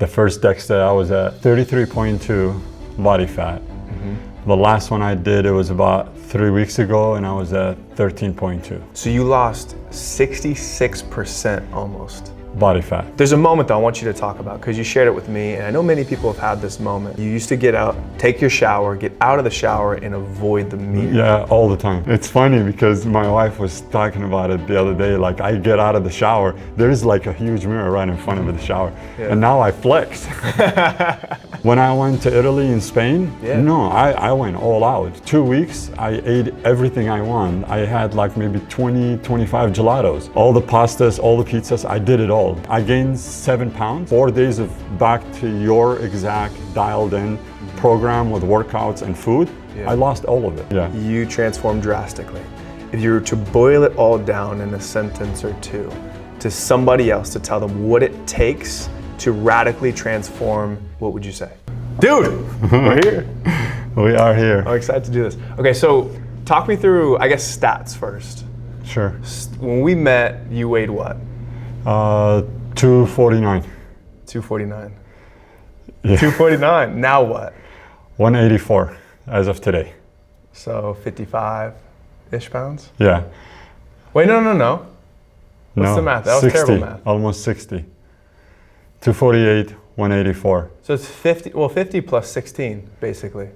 The first DEXA, I was at 33.2 body fat. The last one I did, it was about 3 weeks ago, and I was at 13.2. So you lost 66% almost. Body fat. There's a moment though I want you to talk about, because you shared it with me, and I know many people have had this moment. You used to get out, take your shower, get out of the shower, and avoid the mirror. Yeah, all the time. It's funny because my wife was talking about it the other day. Like, I get out of the shower, there's like a huge mirror right in front of the shower, and now I flex. When I went to Italy and Spain, no, I went all out. 2 weeks, I ate everything I want. I had like maybe 20, 25 gelatos. All the pastas, all the pizzas, I did it all. I gained 7 pounds. 4 days of back to your exact dialed in program with workouts and food. I lost all of it. You transformed drastically. If you were to boil it all down in a sentence or two to somebody else to tell them what it takes to radically transform, what would you say? Dude, we're here. We are here. I'm excited to do this. Okay, so talk me through, I guess, stats first. Sure. When we met, you weighed what? 249. 249. Yeah. 249. Now what? 184 as of today. So 55-ish pounds? Yeah. Wait, no. What's the math? That was 60, terrible math. Almost 60. 248, 184. So it's 50, well, 50 plus 16, basically.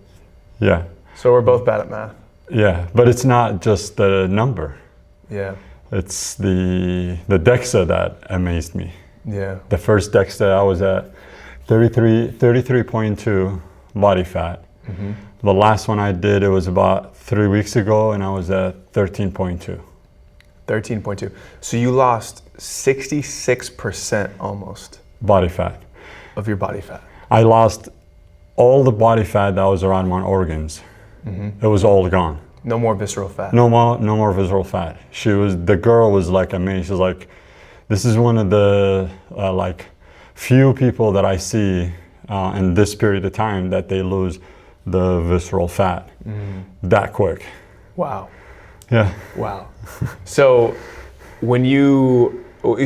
Yeah. So we're both bad at math. Yeah, but it's not just the number. Yeah. It's the DEXA that amazed me. Yeah. The first DEXA, I was at 33.2 body fat. The last one I did, it was about 3 weeks ago, and I was at 13.2. 13.2. So you lost 66% almost. Body fat. Of your body fat. I lost all the body fat that was around my organs. It was all gone. No more visceral fat. No more visceral fat. The girl was like amazing. She's like, this is one of the like few people that I see in this period of time that they lose the visceral fat that quick. Wow. Yeah. Wow. So when your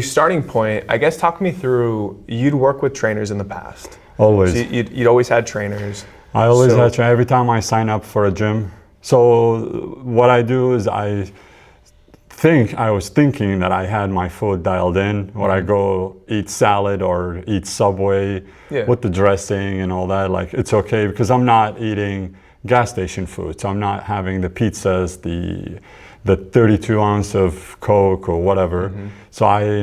starting point, I guess talk me through, you'd work with trainers in the past. Always. So you'd always had trainers. I always had trainers. Every time I sign up for a gym. So what I do is I was thinking that I had my food dialed in. When I go eat salad or eat Subway with the dressing and all that, like it's okay because I'm not eating gas station food. So I'm not having the pizzas, the 32 ounce of Coke or whatever. So I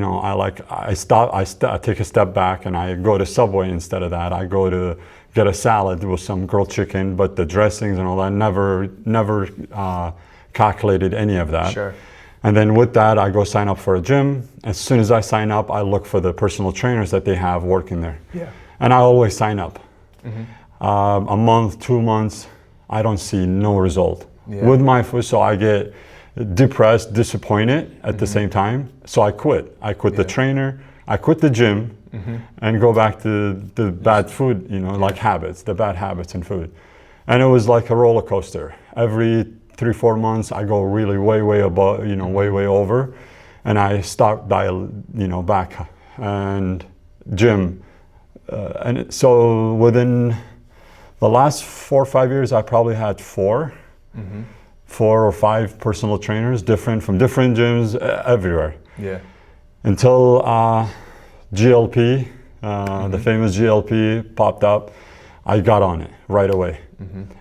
take a step back and I go to Subway instead of that. I go to get a salad with some grilled chicken, but the dressings and all that, never calculated any of that. Sure. And then with that, I go sign up for a gym. As soon as I sign up, I look for the personal trainers that they have working there. Yeah. And I always sign up. A month, 2 months, I don't see no result with my food. So I get depressed, disappointed at the same time. So I quit. I quit the trainer, I quit the gym, and go back to the bad food, like habits, the bad habits in food. And it was like a roller coaster. Every 3-4 months, I go really way above, way over, and I start back and gym. And so within the last 4 or 5 years, I probably had 4 or 5 personal trainers, from different gyms everywhere. Yeah. Until GLP, the famous GLP popped up, I got on it right away.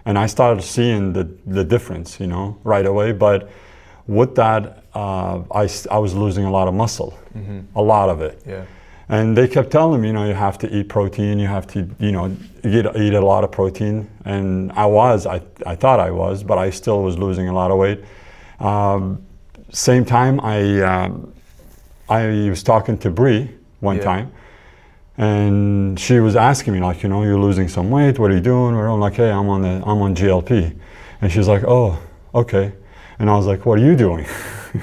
And I started seeing the difference, right away. But with that, I was losing a lot of muscle, a lot of it. Yeah. And they kept telling me, you have to eat protein, you have to, eat a lot of protein. And I thought I was, but I still was losing a lot of weight. Same time, I was talking to Bree one time, and she was asking me, like, you're losing some weight, what are you doing? Or I'm like, hey, I'm on GLP. And she's like, oh, okay. And I was like, what are you doing?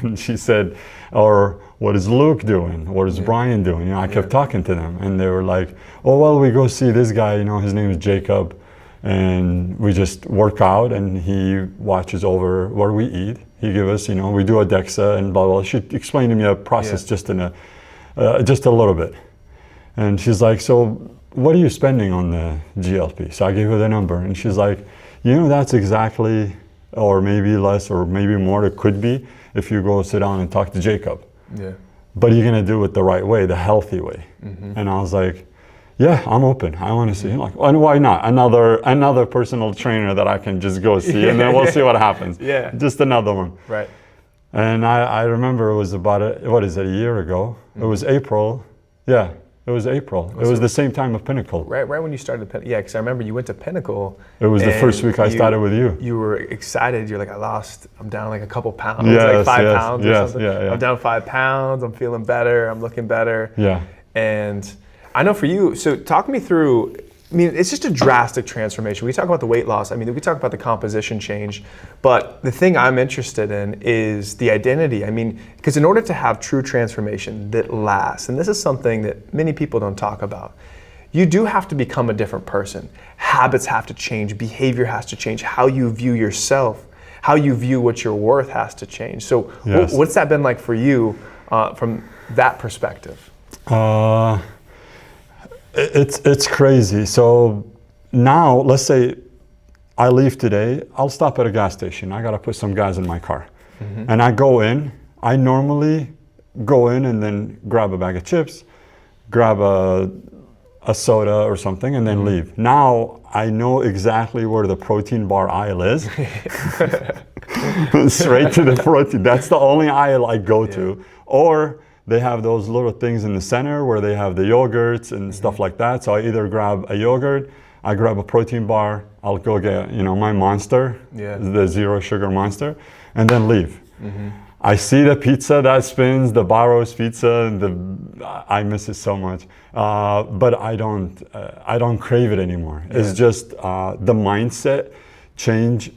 And she said, or what is Luke doing? What is Brian doing? I kept talking to them, and they were like, oh, well, we go see this guy, his name is Jacob, and we just work out, and he watches over what we eat. He gives us, we do a DEXA and blah, blah. She explained to me a process just a little bit. And she's like, so what are you spending on the GLP? So I gave her the number, and she's like, that's exactly, or maybe less, or maybe more it could be if you go sit down and talk to Jacob. Yeah. But you're gonna do it the right way, the healthy way. And I was like, yeah, I'm open. I want to see. Like, and why not? Another personal trainer that I can just go see, and then we'll see what happens. Yeah. Just another one. Right. And I remember it was about, a year ago? It was April. Yeah, it was April. It was the same time of Pinnacle. Right when you started Pinnacle. Yeah, because I remember you went to Pinnacle. It was the first week I started with you. You were excited. You're like, I'm down like a couple pounds, yes, like 5 yes, pounds or yes, something. yeah. I'm down 5 pounds. I'm feeling better. I'm looking better. Yeah. And I know for you, so talk me through, it's just a drastic transformation. We talk about the weight loss. We talk about the composition change, but the thing I'm interested in is the identity. Because in order to have true transformation that lasts, and this is something that many people don't talk about, you do have to become a different person. Habits have to change, behavior has to change, how you view yourself, how you view what you're worth has to change. So yes. What's that been like for you from that perspective? It's crazy. So now, let's say I leave today, I'll stop at a gas station. I gotta put some gas in my car. And I go in, I normally go in and then grab a bag of chips, grab a soda or something, and then leave. Now I know exactly where the protein bar aisle is. Straight to the protein. That's the only aisle I go to. Or they have those little things in the center where they have the yogurts and stuff like that. So I either grab a yogurt, I grab a protein bar, I'll go get, my Monster, the zero sugar Monster, and then leave. I see the pizza that spins, the Barro's pizza, and I miss it so much. But I don't crave it anymore. It's just the mindset change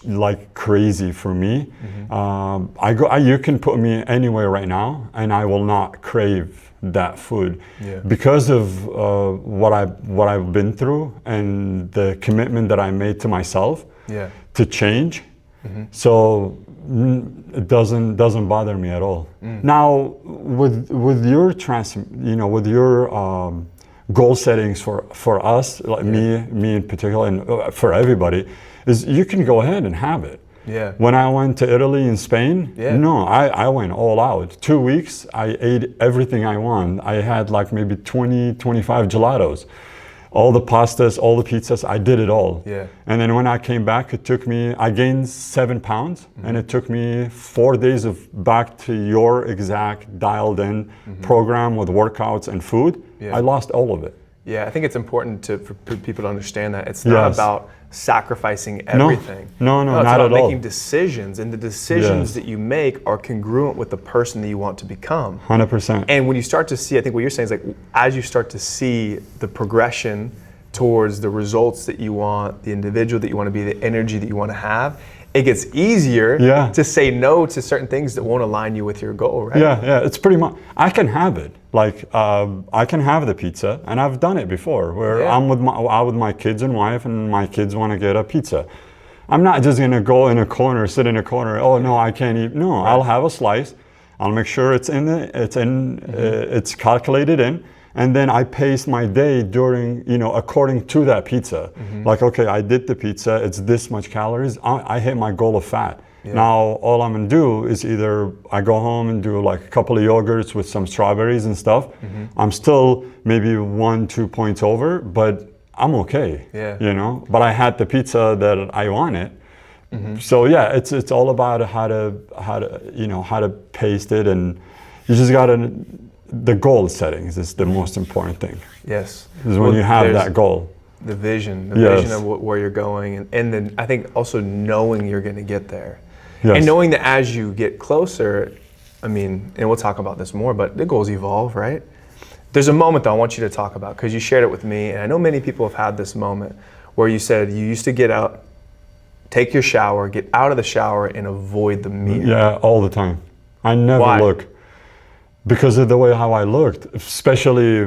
like crazy for me. You can put me anywhere right now and I will not crave that food because of what I've been through and the commitment that I made to myself to change. So it doesn't bother me at all. Now with your with your goal settings for us, like me in particular, and for everybody, is you can go ahead and have it. Yeah. When I went to Italy and Spain, no, I went all out. 2 weeks, I ate everything I want. I had like maybe 20, 25 gelatos. All the pastas, all the pizzas, I did it all. Yeah. And then when I came back, I gained 7 pounds, and it took me 4 days of back to your exact dialed in program with workouts and food. I lost all of it. Yeah, I think it's important for people to understand that it's not about sacrificing everything. No, it's not about at all. making decisions, and the decisions that you make are congruent with the person that you want to become. 100%. And when you start to see, I think what you're saying is like, as you start to see the progression towards the results that you want, the individual that you want to be, the energy that you want to have, it gets easier to say no to certain things that won't align you with your goal, right? Yeah, it's pretty much, I can have it. Like, I can have the pizza, and I've done it before, where I'm with my kids and wife, and my kids want to get a pizza. I'm not just gonna go in a corner, sit in a corner, oh no, I can't eat. No, I'll have a slice, I'll make sure it's calculated in, and then I pace my day during, according to that pizza. Like, okay, I did the pizza, it's this much calories, I hit my goal of fat. Now, all I'm gonna do is either I go home and do like a couple of yogurts with some strawberries and stuff. I'm still maybe 1-2 points over, but I'm okay, But I had the pizza that I wanted. So yeah, it's all about how to paste it, and you just gotta, the goal settings is the most important thing. Yes. Is when you have that goal. The vision of where you're going, and then I think also knowing you're going to get there, and knowing that as you get closer, and we'll talk about this more, but the goals evolve, right? There's a moment though I want you to talk about, because you shared it with me, and I know many people have had this moment where you said you used to get out, take your shower, get out of the shower, and avoid the mirror. Yeah, all the time. I never look. Because of the way how I looked, especially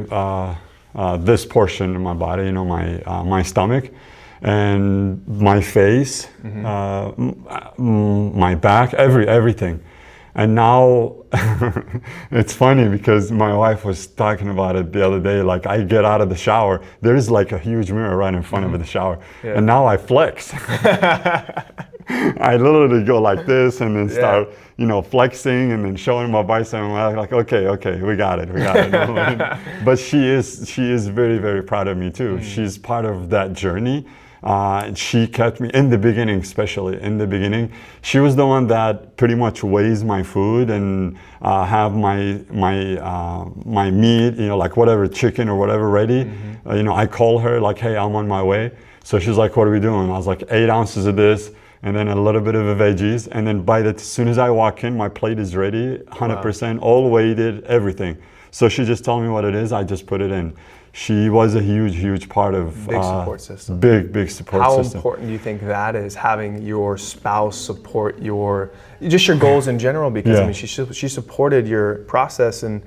this portion of my body, my stomach and my face, my back, everything. And now it's funny because my wife was talking about it the other day. Like I get out of the shower, there is like a huge mirror right in front of the shower, and now I flex. I literally go like this and then start, you know, flexing and then showing my bicep. And I'm like, okay, we got it. But she is very, very proud of me too. She's part of that journey. She kept me in the beginning, especially in the beginning. She was the one that pretty much weighs my food and have my meat, you know, like whatever, chicken or whatever ready. You know, I call her like, hey, I'm on my way. So she's like, what are we doing? I was like, 8 ounces of this, and then a little bit of the veggies. And then as soon as I walk in, my plate is ready, 100%, all weighted, everything. So she just told me what it is, I just put it in. She was a huge part of big support system. Big support system. system. How important do you think that is, having your spouse support your goals in general? Because I mean, she supported your process, and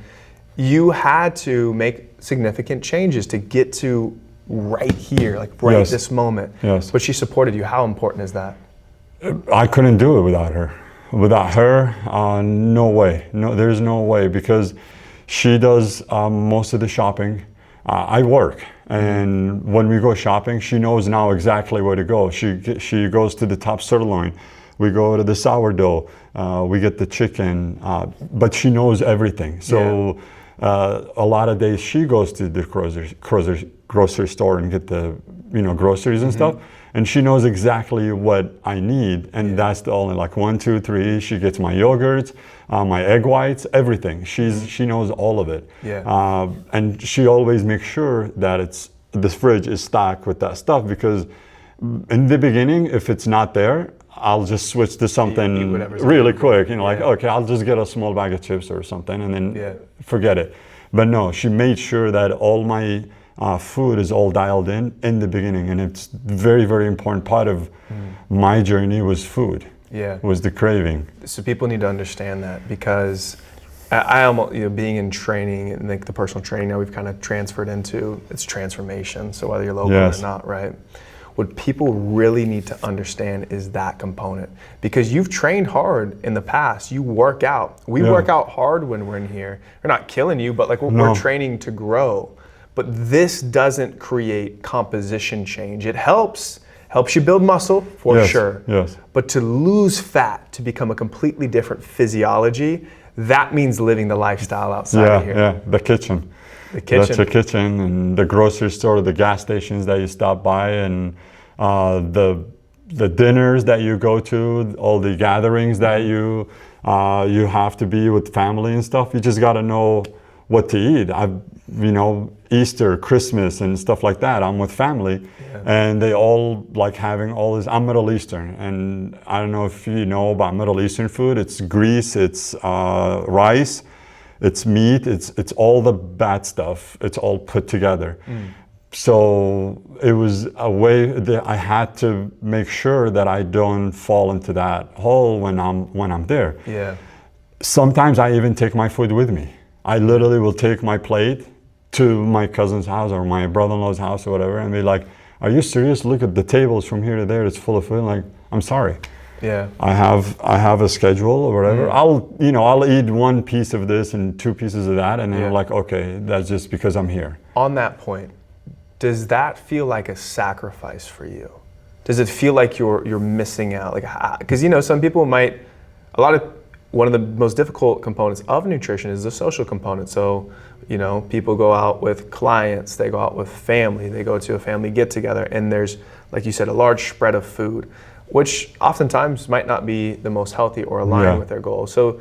you had to make significant changes to get to right here, like this moment. Yes. But she supported you. How important is that? I couldn't do it without her. Without her, no way. No, there's no way, because she does most of the shopping. I work, and when we go shopping, she knows now exactly where to go. She goes to the top sirloin. We go to the sourdough. We get the chicken, but she knows everything. So a lot of days she goes to the grocery store and get the groceries and stuff. And she knows exactly what I need, and that's the only, like 1, 2, 3. She gets my yogurts, my egg whites, everything. She knows all of it. And she always makes sure that the fridge is stocked with that stuff, because in the beginning, if it's not there, I'll just switch to something really quick. Like, okay, I'll just get a small bag of chips or something, and then forget it. But no, she made sure that all my food is all dialed in the beginning, and it's very, very important part of my journey was food. Was the craving. So people need to understand that, because I almost, being in training and like the personal training now, we've kind of transferred into its transformation. So whether you're local or not, right? What people really need to understand is that component, because you've trained hard in the past. You work out. We work out hard when we're in here. We're not killing you, but like we're training to grow. But this doesn't create composition change. It helps you build muscle for sure. But to lose fat, to become a completely different physiology, that means living the lifestyle outside of here. The kitchen. That's the kitchen, and the grocery store, the gas stations that you stop by, and the dinners that you go to, all the gatherings that you have to be with family and stuff. You just got to know what to eat. Easter, Christmas, and stuff like that, I'm with family, and they all like having all this. I'm Middle Eastern, and I don't know if you know about Middle Eastern food. It's grease, it's rice, it's meat, it's all the bad stuff. It's all put together. So it was a way that I had to make sure that I don't fall into that hole when I'm there. Sometimes I even take my food with me. I literally will take my plate to my cousin's house or my brother-in-law's house or whatever, and be like, are you serious? Look at the tables from here to there, it's full of food. Like, I'm sorry. I have a schedule or whatever. I'll eat 1 piece of this and 2 pieces of that, and then I'm like, okay, that's just because I'm here. On that point, does that feel like a sacrifice for you? Does it feel like you're missing out? Like, because some people might, one of the most difficult components of nutrition is the social component. So, people go out with clients, they go out with family, they go to a family get together, and there's, like you said, a large spread of food, which oftentimes might not be the most healthy or aligned with their goals. So,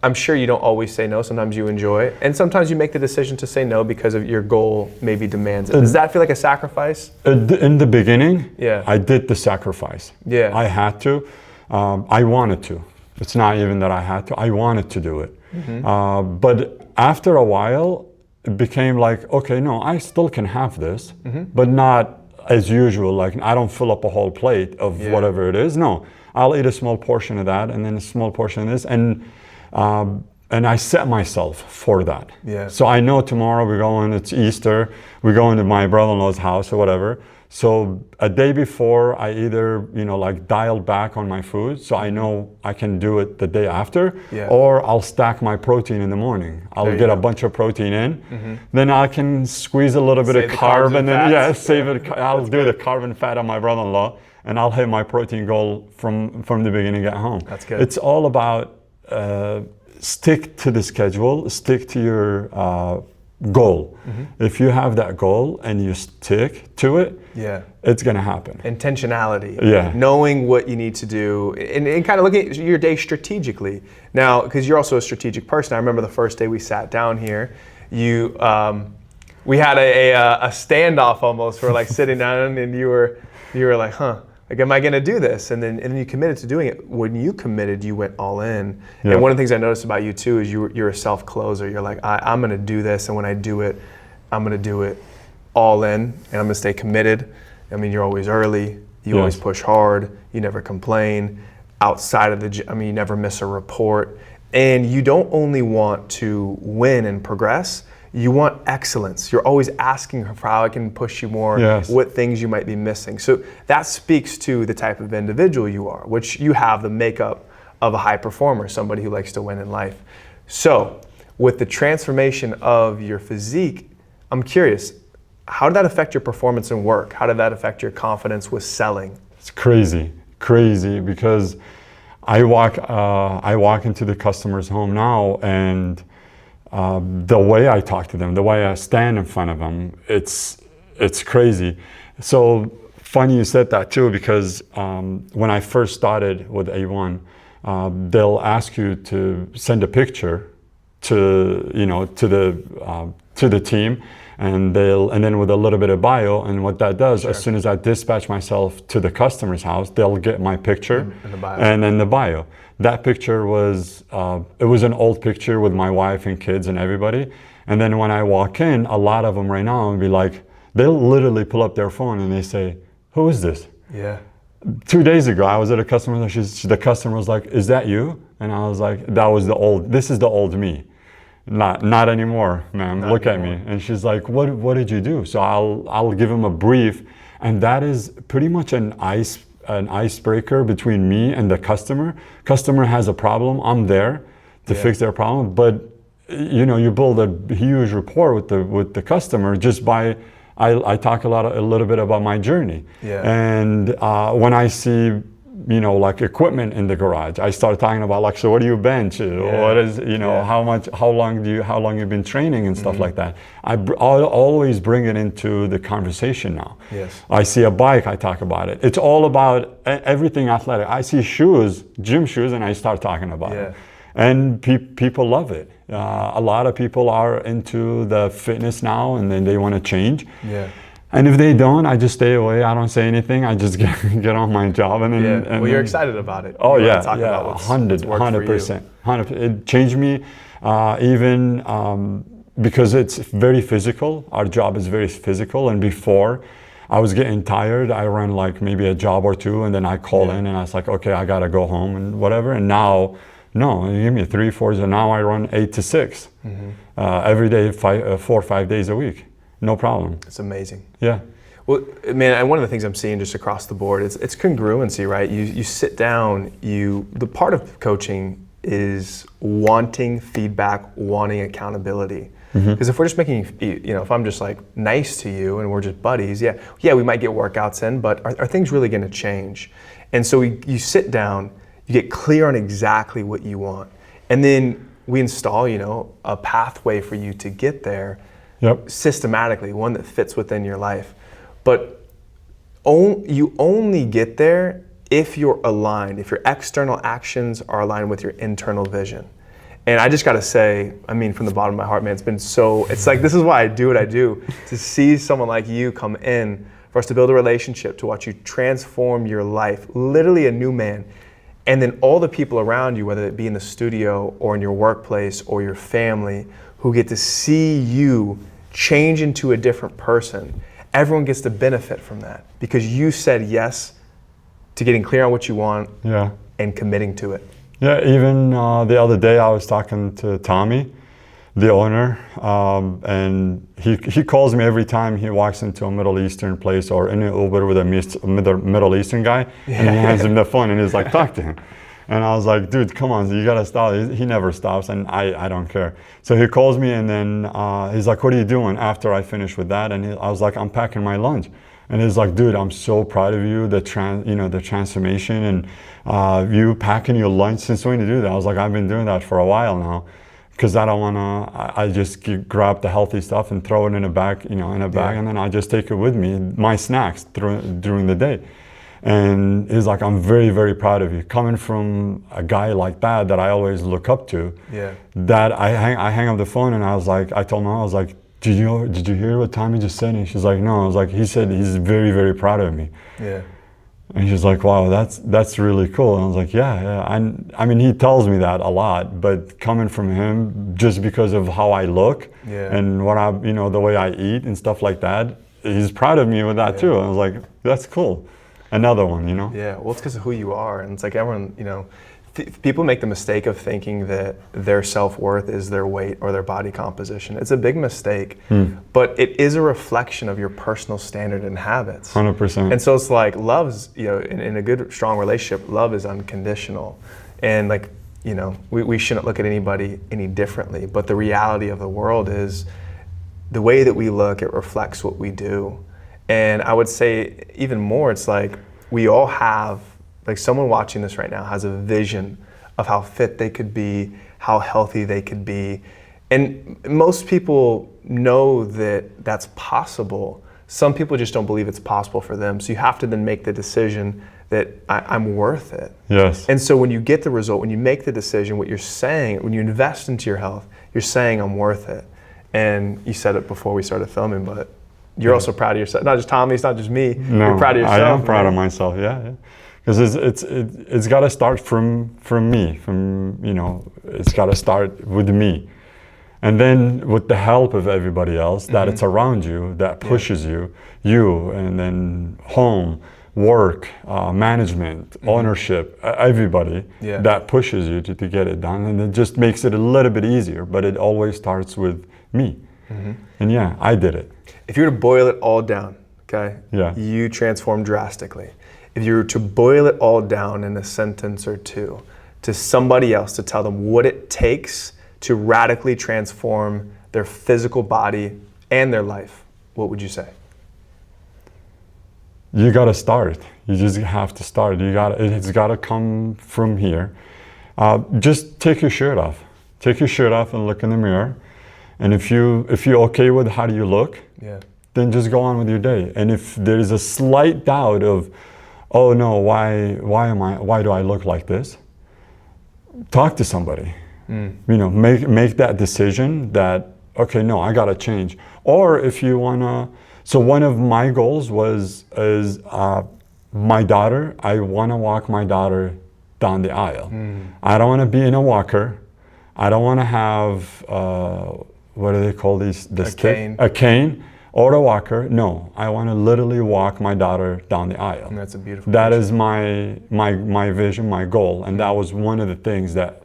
I'm sure you don't always say no. Sometimes you enjoy it, and sometimes you make the decision to say no because of your goal maybe demands it. Does that feel like a sacrifice? In the beginning, I did the sacrifice. I had to. I wanted to. It's not even that I had to. I wanted to do it. But after a while, it became like, okay, no, I still can have this, but not as usual. Like, I don't fill up a whole plate of whatever it is. No, I'll eat a small portion of that, and then a small portion of this. And and I set myself for that. Yeah. So I know tomorrow we're going, it's Easter, we're going to my brother-in-law's house or whatever. So a day before, I either, like dialed back on my food, so I know I can do it the day after, Yeah. or I'll stack my protein in the morning. I'll get a bunch of protein in, then I can squeeze a little bit Save of the carb, carbs and and then fats. save it. I'll do the carb and fat on my brother-in-law, and I'll hit my protein goal from the beginning at home. That's good. It's all about stick to the schedule, stick to your goal. If you have that goal and you stick to it, it's going to happen. Intentionality. Yeah. Knowing what you need to do and kind of looking at your day strategically. Now, because you're also a strategic person, I remember the first day we sat down here, we had a standoff almost. We're like sitting down and you were like, like, am I going to do this? And then you committed to doing it. When you committed, you went all in. Yeah. And one of the things I noticed about you too is you're a self-closer. You're like, I'm going to do this, and when I do it, I'm going to do it all in, and I'm going to stay committed. I mean, you're always early. You always push hard. You never complain. Outside of you never miss a report. And you don't only want to win and progress. You want excellence. You're always asking for how I can push you more, what things you might be missing. So that speaks to the type of individual you are, which you have the makeup of a high performer, somebody who likes to win in life. So with the transformation of your physique, I'm curious, how did that affect your performance in work? How did that affect your confidence with selling? It's crazy because I walk into the customer's home now, and the way I talk to them, the way I stand in front of them, it's crazy. So funny you said that too, because when I first started with A1, they'll ask you to send a picture to the team, and then with a little bit of bio, and what that does, as soon as I dispatch myself to the customer's house, they'll get my picture and then the bio. That picture was an old picture with my wife and kids and everybody. And then when I walk in, a lot of them right now will be like, they'll literally pull up their phone and they say, "Who is this?" Yeah. 2 days ago, I was at a customer, and the customer was like, "Is that you?" And I was like, this is the old me. Not anymore, ma'am. Look at me. And she's like, what did you do? So I'll give him a brief, and that is pretty much an icebreaker between me and the customer. Customer has a problem, I'm there to fix their problem, but you build a huge rapport with the customer just by I talk a little bit about my journey. And when I see like equipment in the garage, I start talking about like, so what do you bench? What is, how long you've been training and stuff like that. I'll always bring it into the conversation now. I see a bike, I talk about it. It's all about everything athletic. I see shoes, gym shoes, and I start talking about it. And people love it. A lot of people are into the fitness now, and then they want to change. And if they don't, I just stay away. I don't say anything. I just get on my job. And then, well, you're excited about it. Oh, yeah, 100%. It changed me, even because it's very physical. Our job is very physical. And before, I was getting tired. I run like maybe a job or two, and then I call in, and I was like, okay, I got to go home and whatever. And now, no, you give me 3, 4, so now I run 8 to 6 every day, 4 or 5 days a week. No problem. It's amazing. Yeah. Well, man, and one of the things I'm seeing just across the board, it's congruency, right? You sit down, the part of coaching is wanting feedback, wanting accountability. Because if we're just making, if I'm just like nice to you and we're just buddies, we might get workouts in, but are things really going to change? And so you sit down, you get clear on exactly what you want, and then we install, a pathway for you to get there. Systematically, one that fits within your life. But you only get there if you're aligned, if your external actions are aligned with your internal vision. And I just gotta say, from the bottom of my heart, man, it's like, this is why I do what I do, to see someone like you come in, for us to build a relationship, to watch you transform your life, literally a new man. And then all the people around you, whether it be in the studio or in your workplace or your family, who get to see you change into a different person, everyone gets to benefit from that because you said yes to getting clear on what you want and committing to it. Yeah, even the other day I was talking to Tommy, the owner, and he calls me every time he walks into a Middle Eastern place or in an Uber with a Middle Eastern guy, and he hands him the phone and he's like, talk to him. And I was like, dude, come on, you gotta stop. He never stops, and I don't care. So he calls me, and then he's like, what are you doing after I finish with that? And I was like, I'm packing my lunch. And he's like, dude, I'm so proud of you, the transformation, and you packing your lunch. Since when did you do that? I was like, I've been doing that for a while now, because I don't wanna. I just grab the healthy stuff and throw it in a bag, and then I just take it with me, my snacks during the day. And he's like, I'm very, very proud of you. Coming from a guy like that I always look up to, that I hang up the phone and I told him, I was like, did you hear what Tommy just said? And she's like, no. I was like, he said he's very, very proud of me. Yeah. And she's like, wow, that's really cool. And I was like, yeah. I mean, he tells me that a lot, but coming from him, just because of how I look and what the way I eat and stuff like that, he's proud of me with that too. And I was like, that's cool. Another one, Yeah, well, it's because of who you are. And it's like everyone, people make the mistake of thinking that their self-worth is their weight or their body composition. It's a big mistake, but it is a reflection of your personal standard and habits. 100%. And so it's like love's, in a good, strong relationship, love is unconditional. And like, we shouldn't look at anybody any differently. But the reality of the world is the way that we look, it reflects what we do. And I would say even more, it's like we all have, like someone watching this right now has a vision of how fit they could be, how healthy they could be. And most people know that that's possible. Some people just don't believe it's possible for them. So you have to then make the decision that I'm worth it. Yes. And so when you get the result, when you make the decision, what you're saying, when you invest into your health, you're saying I'm worth it. And you said it before we started filming, but you're also proud of yourself. Not just Tommy, it's not just me. No, you're proud of yourself. I am proud of myself, yeah. Because it's got to start from me, it's got to start with me. And then with the help of everybody else that it's around you, that pushes you, and then home, work, management, ownership, everybody that pushes you to get it done. And it just makes it a little bit easier, but it always starts with me. And yeah, I did it. If you were to boil it all down, okay, you transformed drastically. If you were to boil it all down in a sentence or two to somebody else to tell them what it takes to radically transform their physical body and their life, what would you say? You got to start. You just have to start. It's got to come from here. Just take your shirt off. Take your shirt off and look in the mirror. And if you're okay with how do you look, then just go on with your day. And if there is a slight doubt of, oh no, why do I look like this? Talk to somebody. Make that decision that, okay, no, I gotta change. Or if you wanna, so one of my goals is my daughter, I wanna walk my daughter down the aisle. I don't wanna be in a walker. I don't wanna have, what do they call these? A cane or a walker. No, I want to literally walk my daughter down the aisle. And that's a beautiful That is my vision, my goal. And that was one of the things that,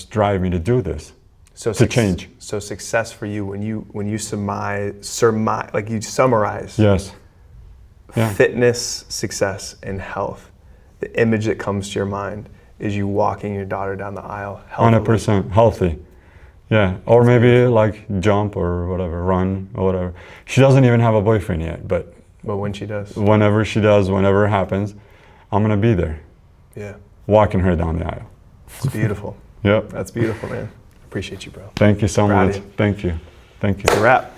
drive me to do this, to change. So success for you, when you surmise, like you summarize fitness, success, and health, the image that comes to your mind is you walking your daughter down the aisle healthily. 100% healthy. Yeah, or maybe like jump or whatever, run or whatever. She doesn't even have a boyfriend yet, but when she does, whenever it happens, I'm gonna be there. Yeah, walking her down the aisle. It's beautiful. Yep, that's beautiful, man. Appreciate you, bro. Thank you so much. Thank you. It's a wrap.